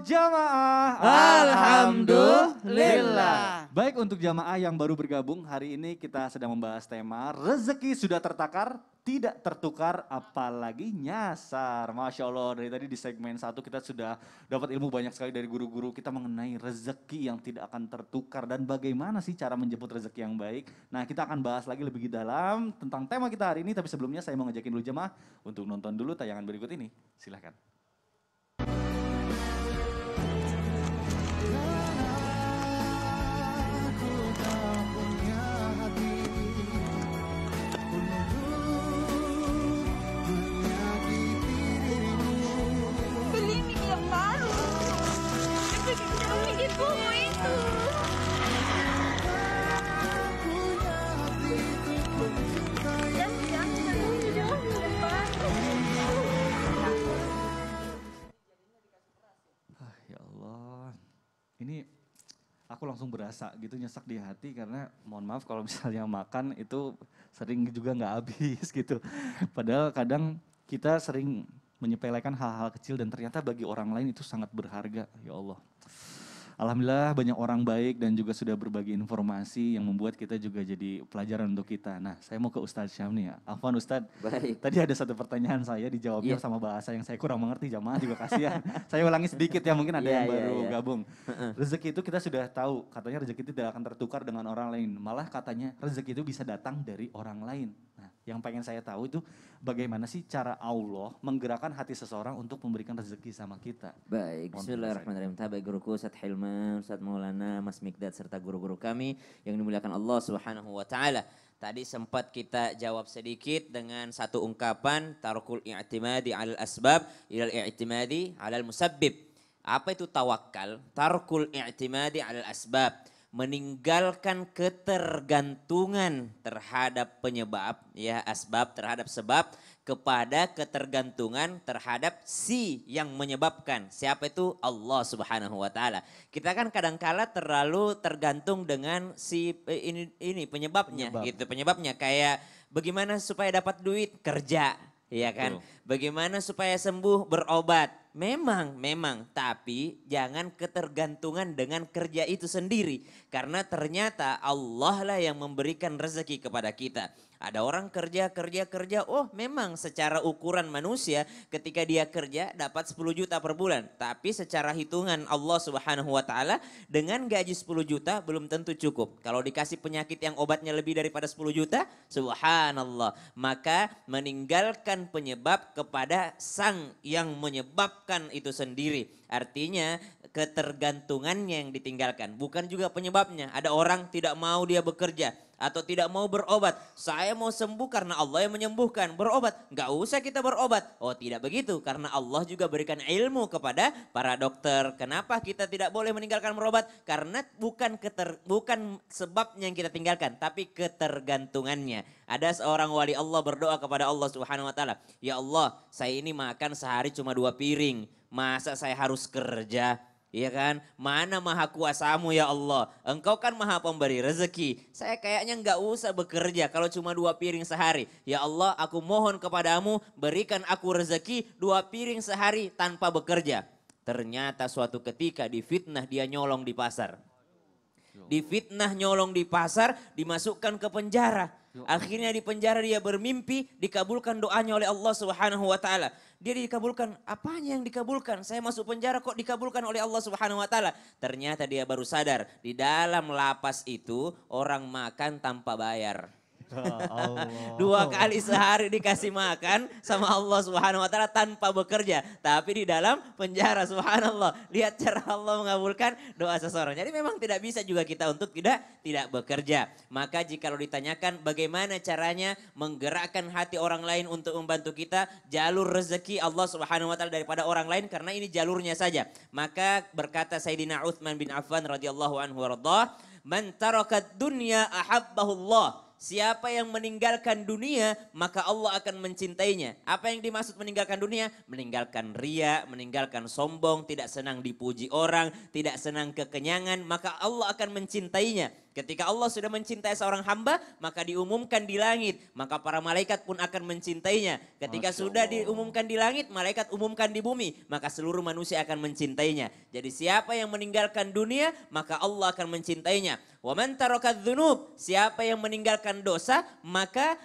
jamaah. Alhamdulillah. Baik, untuk jamaah yang baru bergabung, hari ini kita sedang membahas tema rezeki sudah tertakar, tidak tertukar, apalagi nyasar. Masya Allah, dari tadi di segmen 1 kita sudah dapat ilmu banyak sekali dari guru-guru kita mengenai rezeki yang tidak akan tertukar dan bagaimana sih cara menjemput rezeki yang baik. Nah, kita akan bahas lagi lebih dalam tentang tema kita hari ini, tapi sebelumnya saya mau ngajakin dulu jemaah untuk nonton dulu tayangan berikut ini. Silahkan. Ini aku langsung berasa gitu nyesek di hati karena mohon maaf kalau misalnya makan itu sering juga nggak habis gitu. Padahal kadang kita sering menyepelekan hal-hal kecil dan ternyata bagi orang lain itu sangat berharga. Ya Allah. Alhamdulillah banyak orang baik dan juga sudah berbagi informasi yang membuat kita juga jadi pelajaran untuk kita. Nah, saya mau ke Ustadz Syam nih ya. Afwan Ustadz, Baik. tadi ada satu pertanyaan saya dijawabnya sama bahasa yang saya kurang mengerti, jamaah juga kasihan. Saya ulangi sedikit ya, mungkin ada yang baru gabung. Rezeki itu kita sudah tahu, katanya rezeki itu tidak akan tertukar dengan orang lain. Malah katanya rezeki itu bisa datang dari orang lain. Nah, yang pengen saya tahu itu bagaimana sih cara Allah menggerakkan hati seseorang untuk memberikan rezeki sama kita. Baik, bismillahirrahmanirrahim. Baik guruku Ustadz Hilman, Ustadz Maulana, Mas Mikdad serta guru-guru kami yang dimuliakan Allah Subhanahu wa taala. Tadi sempat kita jawab sedikit dengan satu ungkapan tarkul i'timadi 'alal asbab ilal i'timadi 'alal musabbib. Apa itu tawakal? Tarkul i'timadi 'alal asbab. Meninggalkan ketergantungan terhadap penyebab, ya asbab terhadap sebab, kepada ketergantungan terhadap si yang menyebabkan. Siapa itu? Allah Subhanahu wa taala. Kita kan kadangkala terlalu tergantung dengan si ini penyebabnya gitu. Penyebabnya kayak bagaimana supaya dapat duit? Kerja, ya kan? Bagaimana supaya sembuh? Berobat. Memang, tapi jangan ketergantungan dengan kerja itu sendiri. Karena ternyata Allah lah yang memberikan rezeki kepada kita. Ada orang kerja, oh memang secara ukuran manusia ketika dia kerja dapat 10 juta per bulan. Tapi secara hitungan Allah Subhanahu wa taala dengan gaji 10 juta belum tentu cukup. Kalau dikasih penyakit yang obatnya lebih daripada 10 juta, subhanallah. Maka meninggalkan penyebab kepada sang yang menyebabkan itu sendiri. Artinya ketergantungannya yang ditinggalkan. Bukan juga penyebabnya. Ada orang tidak mau dia bekerja atau tidak mau berobat. Saya mau sembuh karena Allah yang menyembuhkan. Berobat, nggak usah kita berobat. Oh tidak begitu, karena Allah juga berikan ilmu kepada para dokter. Kenapa kita tidak boleh meninggalkan berobat? Karena bukan sebabnya yang kita tinggalkan, tapi ketergantungannya. Ada seorang wali Allah berdoa kepada Allah Subhanahu wa taala, "Ya Allah, saya ini makan sehari cuma 2 piring. Masa saya harus kerja?" Iya kan? Mana maha kuasamu ya Allah. Engkau kan maha pemberi rezeki. Saya kayaknya nggak usah bekerja kalau cuma 2 piring sehari. Ya Allah, aku mohon kepadamu berikan aku rezeki 2 piring sehari tanpa bekerja. Ternyata suatu ketika difitnah dia nyolong di pasar. Difitnah nyolong di pasar, dimasukkan ke penjara. Akhirnya di penjara dia bermimpi, dikabulkan doanya oleh Allah Subhanahu wa taala. Dia dikabulkan, apanya yang dikabulkan? Saya masuk penjara kok dikabulkan oleh Allah Subhanahu wa taala. Ternyata dia baru sadar, di dalam lapas itu orang makan tanpa bayar. 2 kali sehari dikasih makan sama Allah Subhanahu wa taala tanpa bekerja, tapi di dalam penjara. Subhanallah. Lihat cara Allah mengabulkan doa seseorang. Jadi memang tidak bisa juga kita untuk tidak bekerja. Maka jika ditanyakan bagaimana caranya menggerakkan hati orang lain untuk membantu kita, jalur rezeki Allah Subhanahu wa taala daripada orang lain karena ini jalurnya saja. Maka berkata Sayyidina Utsman bin Affan radhiyallahu anhu warḍah, "Man tarakat dunya ahabbahullah." Siapa yang meninggalkan dunia, maka Allah akan mencintainya. Apa yang dimaksud meninggalkan dunia? Meninggalkan ria, meninggalkan sombong, tidak senang dipuji orang, tidak senang kekenyangan, maka Allah akan mencintainya. Ketika Allah sudah mencintai seorang hamba, maka diumumkan di langit. Maka para malaikat pun akan mencintainya. Ketika sudah diumumkan di langit, malaikat umumkan di bumi. Maka seluruh manusia akan mencintainya. Jadi siapa yang meninggalkan dunia, maka Allah akan mencintainya. Wa man tarakadz dzunub, siapa yang meninggalkan dosa, maka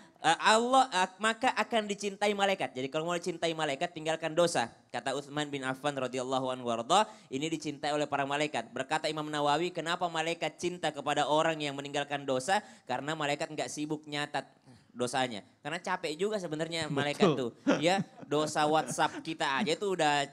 maka akan dicintai malaikat. Jadi kalau mau dicintai malaikat, tinggalkan dosa. Kata Utsman bin Affan radhiyallahu anhu warda, ini dicintai oleh para malaikat. Berkata Imam Nawawi, kenapa malaikat cinta kepada orang yang meninggalkan dosa? Karena malaikat nggak sibuk nyatat dosanya. Karena capek juga sebenarnya malaikat tuh. Ya, dosa WhatsApp kita aja tuh udah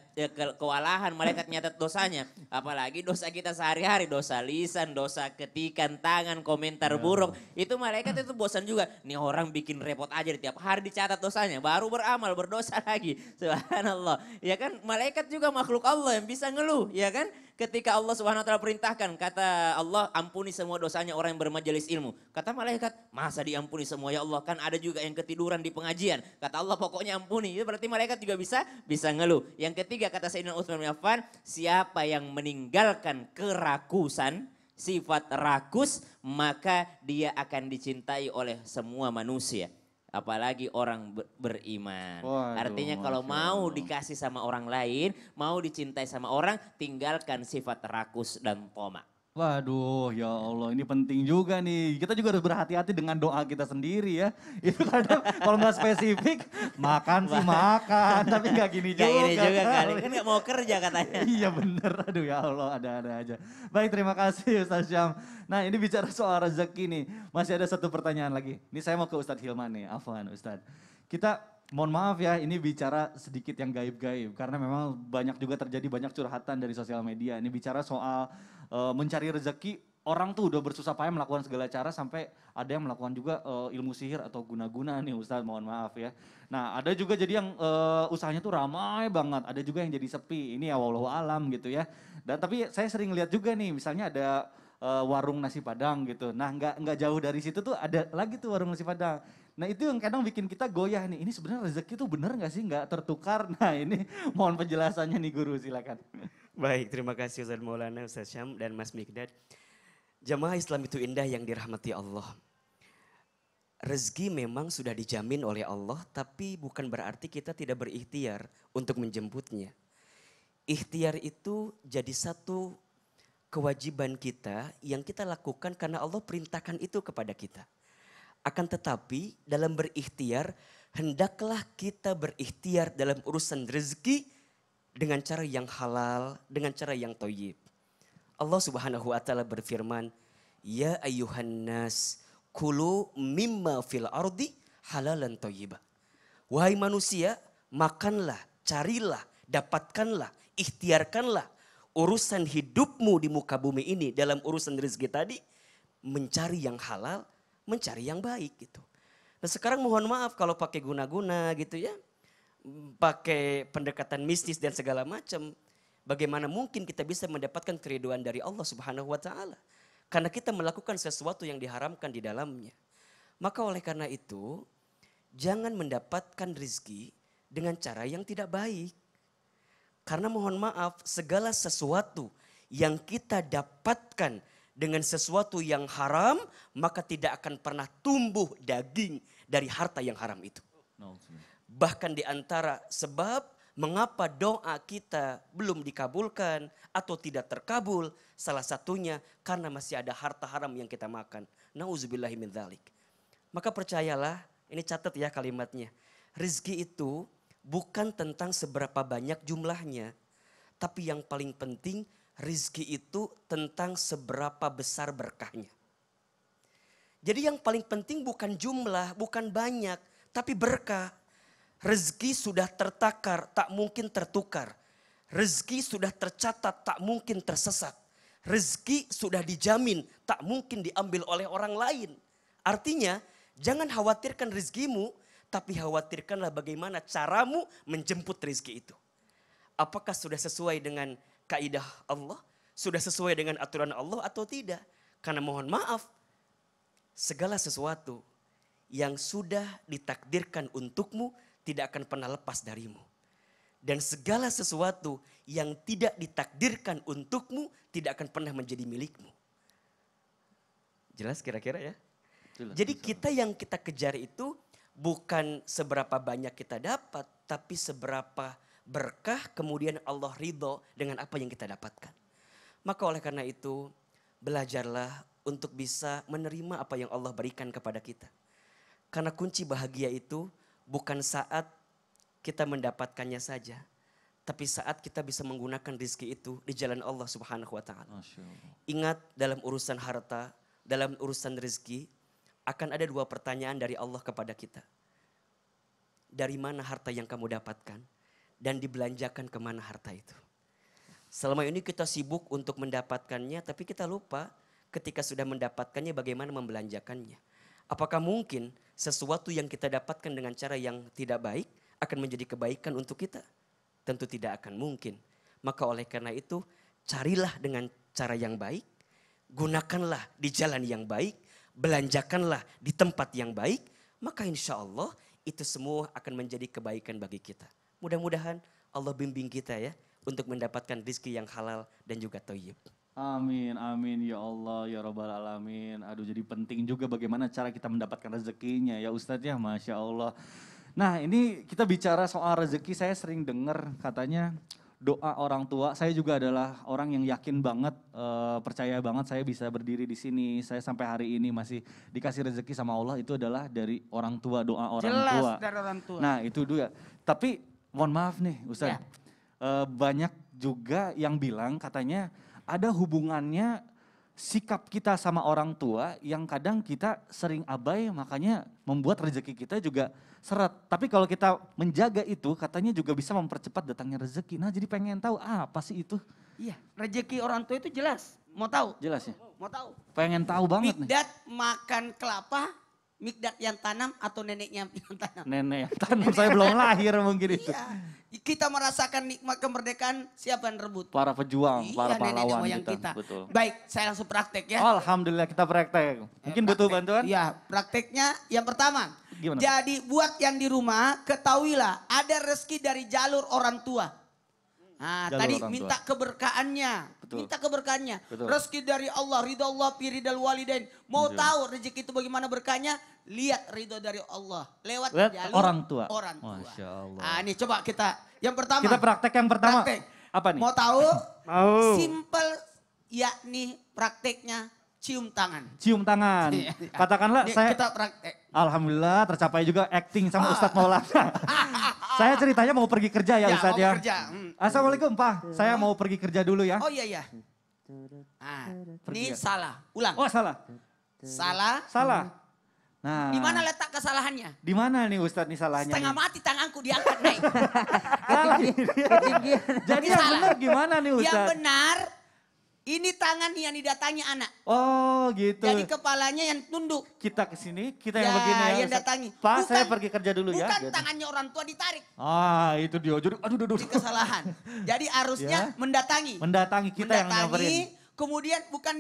kewalahan malaikat nyatat dosanya. Apalagi dosa kita sehari-hari, dosa lisan, dosa ketikan tangan, komentar buruk. Itu malaikat itu bosan juga. Nih orang bikin repot aja tiap hari dicatat dosanya, baru beramal berdosa lagi. Subhanallah. Ya kan, malaikat juga makhluk Allah yang bisa ngeluh, ya kan? Ketika Allah Subhanahu wa taala perintahkan, kata Allah, ampuni semua dosanya orang yang bermajelis ilmu. Kata malaikat, masa diampuni semua ya Allah? Kan ada juga yang ketiduran di pengajian. Kata Allah, pokoknya ampuni. Itu berarti malaikat juga bisa ngeluh. Yang ketiga kata Sayyidina Utsman bin Affan, siapa yang meninggalkan kerakusan, sifat rakus, maka dia akan dicintai oleh semua manusia. Apalagi orang beriman. Waduh, Artinya kalau Masya mau Allah. dikasih sama orang lain, mau dicintai sama orang, tinggalkan sifat rakus dan tomak. Waduh, ya Allah, ini penting juga nih. Kita juga harus berhati-hati dengan doa kita sendiri ya. Itu kadang kalau nggak spesifik, makan sih makan, tapi nggak gini Gak juga. ini juga kali, kali. kan gak mau kerja katanya. Iya bener, aduh ya Allah, ada-ada aja. Baik, terima kasih Ustaz Syam. Nah ini bicara soal rezeki nih, masih ada satu pertanyaan lagi. Ini saya mau ke Ustadz Hilman nih, afwan Ustadz. Kita mohon maaf ya, ini bicara sedikit yang gaib-gaib. Karena memang banyak juga terjadi banyak curhatan dari sosial media. Ini bicara soal mencari rezeki, orang tuh udah bersusah payah melakukan segala cara sampai ada yang melakukan juga ilmu sihir atau guna-guna nih Ustadz, mohon maaf ya. Nah ada juga jadi yang usahanya tuh ramai banget, ada juga yang jadi sepi, ini ya wallahu alam gitu ya. Dan tapi saya sering lihat juga nih, misalnya ada warung nasi Padang gitu. Nah nggak jauh dari situ tuh ada lagi tuh warung nasi Padang. Nah itu yang kadang bikin kita goyah nih, ini sebenarnya rezeki tuh bener nggak sih, nggak tertukar? Nah ini mohon penjelasannya nih guru, silakan. Baik, terima kasih Ustaz Maulana, Ustaz Syam, dan Mas Mikdad. Jamaah Islam itu indah yang dirahmati Allah. Rezeki memang sudah dijamin oleh Allah, tapi bukan berarti kita tidak berikhtiar untuk menjemputnya. Ikhtiar itu jadi satu kewajiban kita yang kita lakukan karena Allah perintahkan itu kepada kita. Akan tetapi dalam berikhtiar, hendaklah kita berikhtiar dalam urusan rezeki dengan cara yang halal, dengan cara yang thayyib. Allah Subhanahu wa taala berfirman, "Ya ayyuhan nas, kulu mimma fil ardi halalan thayyiba." Wahai manusia, makanlah, carilah, dapatkanlah, ikhtiarkanlah urusan hidupmu di muka bumi ini dalam urusan rezeki tadi, mencari yang halal, mencari yang baik gitu. Nah sekarang mohon maaf kalau pakai guna-guna gitu ya, pakai pendekatan mistis dan segala macam. Bagaimana mungkin kita bisa mendapatkan keriduan dari Allah Subhanahu wa taala? Karena kita melakukan sesuatu yang diharamkan di dalamnya. Maka oleh karena itu, jangan mendapatkan rezeki dengan cara yang tidak baik. Karena mohon maaf, segala sesuatu yang kita dapatkan dengan sesuatu yang haram, maka tidak akan pernah tumbuh daging dari harta yang haram itu. Bahkan di antara sebab mengapa doa kita belum dikabulkan atau tidak terkabul, salah satunya karena masih ada harta haram yang kita makan. Nauzubillahi min dzalik. Maka percayalah, ini catat ya kalimatnya. Rezeki itu bukan tentang seberapa banyak jumlahnya, tapi yang paling penting rezeki itu tentang seberapa besar berkahnya. Jadi yang paling penting bukan jumlah, bukan banyak, tapi berkah. Rezeki sudah tertakar, tak mungkin tertukar. Rezeki sudah tercatat, tak mungkin tersesat. Rezeki sudah dijamin, tak mungkin diambil oleh orang lain. Artinya, jangan khawatirkan rezekimu, tapi khawatirkanlah bagaimana caramu menjemput rezeki itu. Apakah sudah sesuai dengan kaidah Allah? Sudah sesuai dengan aturan Allah atau tidak? Karena mohon maaf, segala sesuatu yang sudah ditakdirkan untukmu tidak akan pernah lepas darimu. Dan segala sesuatu yang tidak ditakdirkan untukmu tidak akan pernah menjadi milikmu. Jelas kira-kira ya? Jelas, Jadi insya kita yang kita kejar itu bukan seberapa banyak kita dapat, tapi seberapa berkah kemudian Allah ridho dengan apa yang kita dapatkan. Maka oleh karena itu belajarlah untuk bisa menerima apa yang Allah berikan kepada kita. Karena kunci bahagia itu bukan saat kita mendapatkannya saja, tapi saat kita bisa menggunakan rizki itu di jalan Allah Subhanahu wa Ta'ala. Masya Allah. Ingat, dalam urusan harta, dalam urusan rezeki, akan ada dua pertanyaan dari Allah kepada kita. Dari mana harta yang kamu dapatkan? Dan dibelanjakan kemana harta itu? Selama ini kita sibuk untuk mendapatkannya, tapi kita lupa ketika sudah mendapatkannya bagaimana membelanjakannya. Apakah mungkin sesuatu yang kita dapatkan dengan cara yang tidak baik akan menjadi kebaikan untuk kita? Tentu tidak akan mungkin. Maka oleh karena itu, carilah dengan cara yang baik, gunakanlah di jalan yang baik, belanjakanlah di tempat yang baik, maka insya Allah itu semua akan menjadi kebaikan bagi kita. Mudah-mudahan Allah bimbing kita ya untuk mendapatkan rizki yang halal dan juga thayyib. Amin, amin ya Allah, ya Rabbal Alamin. Aduh, jadi penting juga bagaimana cara kita mendapatkan rezekinya ya Ustadz ya, Masya Allah. Nah, ini kita bicara soal rezeki, saya sering dengar katanya doa orang tua. Saya juga adalah orang yang yakin banget, percaya banget saya bisa berdiri di sini. Saya sampai hari ini masih dikasih rezeki sama Allah, itu adalah dari orang tua, doa orang Jelas tua. dari orang tua. Nah, itu dia. Tapi mohon maaf nih Ustadz, banyak juga yang bilang katanya ada hubungannya sikap kita sama orang tua yang kadang kita sering abai, makanya membuat rezeki kita juga seret. Tapi kalau kita menjaga itu katanya juga bisa mempercepat datangnya rezeki. Nah, jadi pengen tahu apa sih itu? Iya, rezeki orang tua itu jelas. Mau tahu? Jelas ya? Mau tahu? Pengen tahu banget nih. Mikdad makan kelapa, Mikdad yang tanam atau neneknya yang tanam? Nenek yang tanam, saya belum lahir mungkin itu. Iya, kita merasakan nikmat kemerdekaan, siapa yang rebut? Para pejuang, Iya, para nenek pahlawan moyang kita. Betul. Baik, saya langsung praktek ya. Alhamdulillah kita praktek. Mungkin butuh Praktek. bantuan? Iya, prakteknya yang pertama. Gimana? Jadi buat yang di rumah, ketahuilah ada rezeki dari jalur orang tua. Nah, Jalur tadi orang tua. minta keberkahannya. Betul. Minta keberkahannya. Betul. Rezeki dari Allah, ridho Allah, fi ridal walidain. Mau Betul. tahu rezeki itu bagaimana berkahnya? Lihat ridho dari Allah. Lewat Lihat jalur orang tua. Orang tua. Masya Allah. Nah, ini coba kita. Yang pertama. Kita praktek yang pertama. Praktek. Apa nih? Mau tahu? Mau. Simple, yakni prakteknya cium tangan. Cium tangan. Iya. Katakanlah Ini saya, kita praktek. alhamdulillah tercapai juga acting sama Ustadz Maulana. Saya ceritanya mau pergi kerja ya, Ustadz mau ya. kerja. Assalamualaikum Pak, saya mau pergi kerja dulu ya. Oh iya iya. Nah, Pergi ini ya? salah. Ulang. Oh salah, Salah. salah. Nah, Di mana letak kesalahannya? Di mana nih Ustadz nih salahnya? Setengah nih? mati tanganku diangkat naik. Salah ini dia. Jadi yang Salah. benar gimana nih Yang Ustadz? benar, ini tangan yang didatangi anak. Oh gitu. Jadi kepalanya yang tunduk. Kita kesini, kita yang Ya, begini ya. yang Ustadz. datangi. Pak, Bukan- saya pergi kerja dulu ya. Bukan Gitu. tangannya orang tua ditarik. Ah itu dia. Jadi aduh. Ini kesalahan. Jadi harusnya Ya. mendatangi. Mendatangi kita yang nyamperin. Kemudian bukan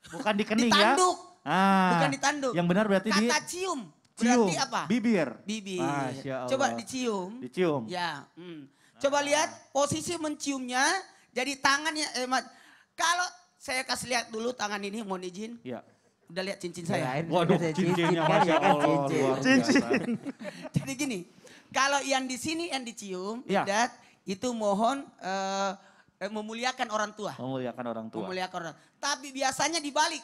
Bukan di kening ya. ditanduk. Ah, Bukan ditanduk. Yang benar berarti di Kata cium. cium. Berarti apa? Bibir. Bibir. Masya Allah. Coba dicium. Dicium. Ya. Coba lihat posisi menciumnya. Jadi tangannya. Kalau saya kasih lihat dulu tangan ini, mohon izin. Ya. Udah lihat cincin saya. Waduh, cincinnya Masya Allah. Luar biasa. Jadi gini, kalau yang di sini yang dicium, Iya. Dad, itu mohon memuliakan orang tua. Memuliakan orang tua. Memuliakan orang. Tapi biasanya dibalik.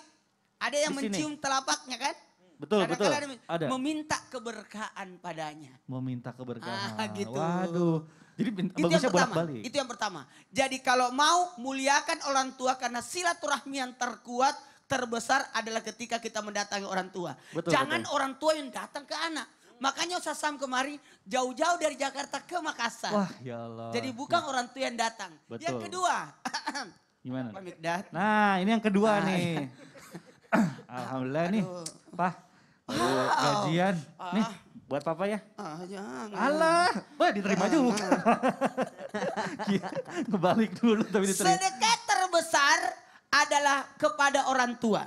Ada yang Di sini. mencium telapaknya kan? Betul, betul. Kadang-kadang Ada. meminta keberkahan padanya. Meminta keberkahan. Gitu. Waduh. Jadi Itu yang bagusnya pertama. bolak-balik. Itu yang pertama. Jadi kalau mau muliakan orang tua karena silaturahmi yang terkuat, terbesar adalah ketika kita mendatangi orang tua. Betul, Jangan betul. orang tua yang datang ke anak. Makanya Ustaz Sam kemari jauh-jauh dari Jakarta ke Makassar. Wah ya Allah. Jadi bukan orang tua yang datang. Betul. Yang kedua. Gimana? Pak Mikdad. Nah ini yang kedua Ah, nih. Alhamdulillah nih. Aduh. Pak. Gajian. Nih buat papa ya. Jangan. Alah. Wah diterima juga. Kebalik dulu tapi diterima. Sedekah terbesar adalah kepada orang tua.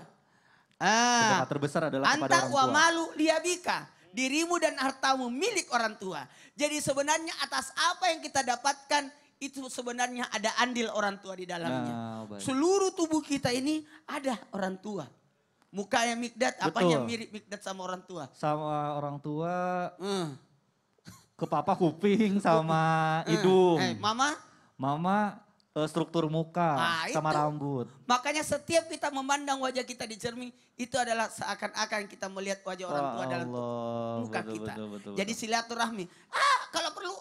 Sedekah terbesar adalah kepada Anta orang wa tua. malu liabika. Dirimu dan hartamu milik orang tua. Jadi sebenarnya atas apa yang kita dapatkan itu sebenarnya ada andil orang tua di dalamnya. Nah, baik. Seluruh tubuh kita ini ada orang tua. Mukanya Mikdad, apanya mirip Mikdad sama orang tua? Sama orang tua, Hmm. ke papa kuping sama hidung. Mama? Mama struktur muka sama itu. rambut. Makanya setiap kita memandang wajah kita di cermin, itu adalah seakan-akan kita melihat wajah orang tua dalam muka kita. Betul. Jadi silaturahmi. Kalau perlu,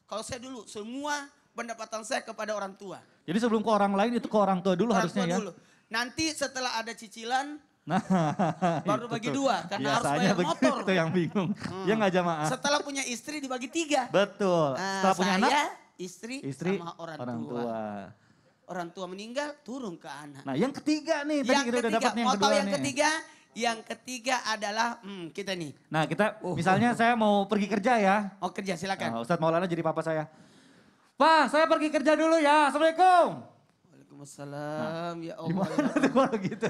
kalau saya dulu semua pendapatan saya kepada orang tua. Jadi sebelum ke orang lain itu ke orang tua dulu Orang harusnya tua ya. dulu. Nanti setelah ada cicilan, Nah, baru itu bagi tuh. 2 karena harus Biasanya bayar begitu motor. yang bingung. Ya nggak jamaah. Setelah punya istri dibagi 3. Betul. Setelah punya anak, istri istri sama orang tua. tua. Orang tua meninggal, turun ke anak. Nah yang ketiga nih, tadi kita udah dapat nih yang mau kedua tahu yang nih. ketiga? Yang ketiga adalah kita nih. Nah kita, misalnya saya mau pergi kerja ya. Oh kerja silakan. Ustadz Maulana jadi papa saya. Pak, saya pergi kerja dulu ya. Assalamualaikum. Waalaikumsalam. Ya Gimana Allah. tuh kalau gitu?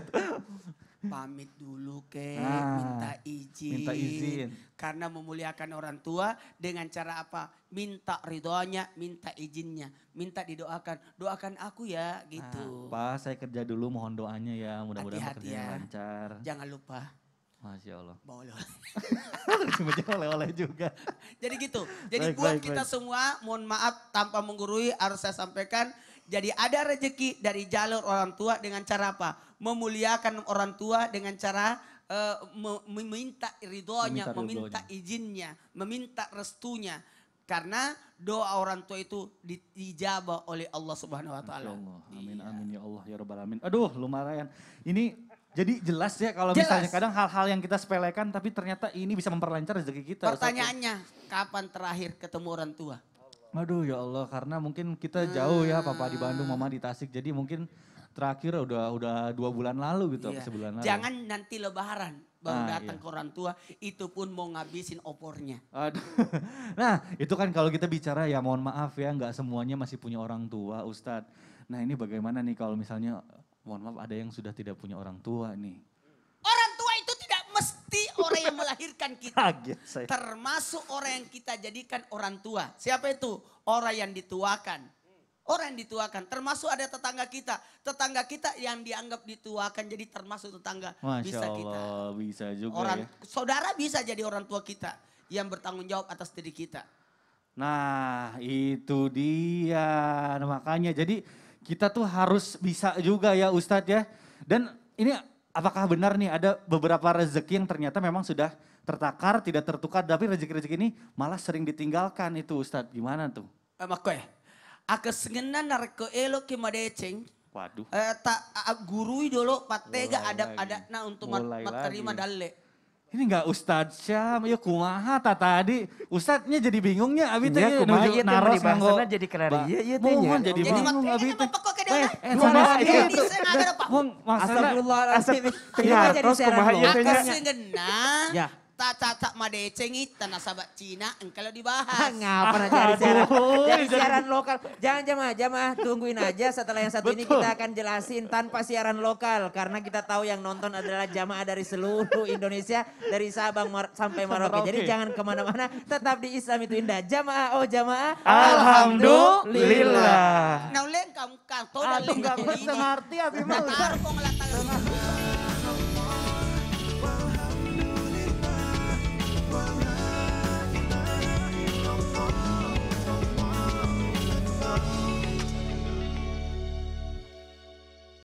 Pamit dulu ke, Nah, minta izin. minta izin. Karena memuliakan orang tua dengan cara apa? Minta ridhonya, minta izinnya. Minta didoakan. Doakan aku ya gitu. Pak, saya kerja dulu, mohon doanya ya. Mudah-mudahan Hati-hati pekerjaannya ya. lancar. Jangan lupa Masya Allah. bawa oleh-oleh. Oleh-oleh juga. Jadi gitu. Jadi Baik, buat baik, kita baik. semua, mohon maaf tanpa menggurui harus saya sampaikan. Jadi ada rezeki dari jalur orang tua dengan cara apa? Memuliakan orang tua dengan cara meminta ridhonya, meminta izinnya, meminta restunya. Karena doa orang tua itu dijabah oleh Allah Subhanahu wa taala. Amin amin ya Allah ya Rabbal alamin. Aduh lumayan. Ini jadi jelas ya kalau Jelas. misalnya kadang hal-hal yang kita sepelekan tapi ternyata ini bisa memperlancar rezeki kita. Ustaz. Pertanyaannya, kapan terakhir ketemu orang tua? Aduh ya Allah karena mungkin kita jauh ya papa di Bandung, mama di Tasik. Jadi mungkin terakhir udah 2 bulan lalu gitu, Iya. apa sebulan lalu. Jangan nanti lebaran baru datang iya. ke orang tua, itu pun mau ngabisin opornya. Aduh. Nah itu kan kalau kita bicara ya mohon maaf ya nggak semuanya masih punya orang tua Ustadz. Nah ini bagaimana nih kalau misalnya mohon maaf ada yang sudah tidak punya orang tua nih. Orang tua itu tidak mesti orang yang melahirkan kita. Kaget saya. Termasuk orang yang kita jadikan orang tua. Siapa itu? Orang yang dituakan. Orang yang dituakan. Termasuk ada tetangga kita. Tetangga kita yang dianggap dituakan jadi termasuk tetangga. Masya bisa Allah kita. bisa juga Orang ya. saudara bisa jadi orang tua kita yang bertanggung jawab atas diri kita. Nah itu dia. Nah, makanya jadi kita tuh harus bisa juga ya Ustadz ya. Dan ini apakah benar nih ada beberapa rezeki yang ternyata memang sudah tertakar, tidak tertukar. Tapi rezeki-rezeki ini malah sering ditinggalkan itu Ustadz. Gimana tuh? Makoy. Akasengenan narko elo ke madeceng. Waduh. Gurui dulu patega Mulai adab-adab lagi. na untuk Mulai terima lagi. dalle. Ini enggak Ustadz Syam, ya kumaha tadi. Ustadznya jadi bingungnya abi teh Ya, kumaha ieu teh naros dibahasana nganggo. jadi kelar ieu teh nya. Mohon jadi Jadi bingung makanya abi teh. emang pokok ke dia. Sama iya. gitu. Maksudnya Astagfirullahaladzim. Ini Ya, mah jadi terus siaran kumaha ieu teh nya? Akasengenan. Ya. Tak madeceng itu nasabak Cina engkau Ah, dibahas. ngapa jadi siaran? Aduh, Jadi jadi- siaran lokal. Jangan jamaah tungguin aja setelah yang satu ini kita akan jelasin tanpa siaran lokal. Karena kita tahu yang nonton adalah jamaah dari seluruh Indonesia. Dari Sabang sampai Merauke. Jadi Merauke. jangan kemana-mana. Tetap di Islam itu indah. Jamaah, oh jamaah. Alhamdulillah. Nah uleng kamu kantor Aduh dan enggak leng ngerti abi mah. Taruh kong latang.